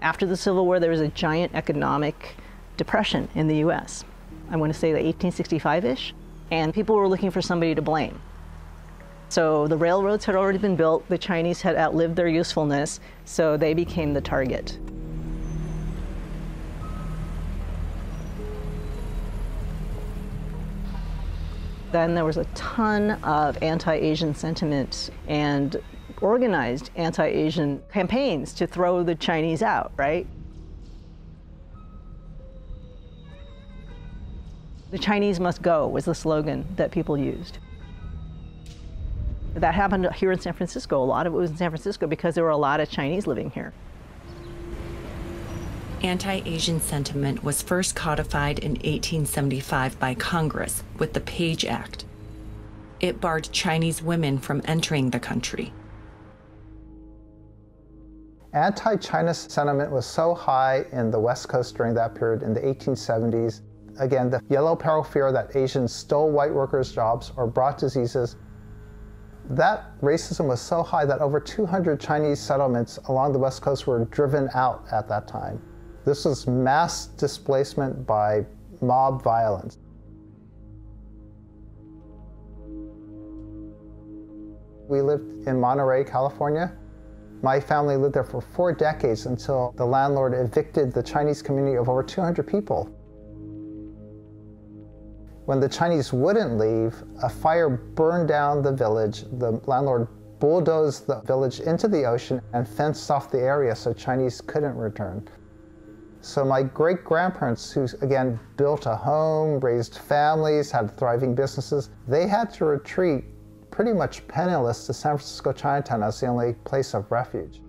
After the Civil War, there was a giant economic depression in the US. I want to say the 1865-ish, and people were looking for somebody to blame. So the railroads had already been built, the Chinese had outlived their usefulness, so they became the target. Then there was a ton of anti-Asian sentiment and organized anti-Asian campaigns to throw the Chinese out, right? The Chinese must go was the slogan that people used. That happened here in San Francisco. A lot of it was in San Francisco because there were a lot of Chinese living here. Anti-Asian sentiment was first codified in 1875 by Congress with the Page Act. It barred Chinese women from entering the country. Anti-China sentiment was so high in the West Coast during that period in the 1870s. Again, the yellow peril fear that Asians stole white workers' jobs or brought diseases. That racism was so high that over 200 Chinese settlements along the West Coast were driven out at that time. This was mass displacement by mob violence. We lived in Monterey, California. My family lived there for 4 decades until the landlord evicted the Chinese community of over 200 people. When the Chinese wouldn't leave, a fire burned down the village. The landlord bulldozed the village into the ocean and fenced off the area so Chinese couldn't return. So my great-grandparents, who again built a home, raised families, had thriving businesses, they had to retreat pretty much penniless to San Francisco Chinatown as the only place of refuge.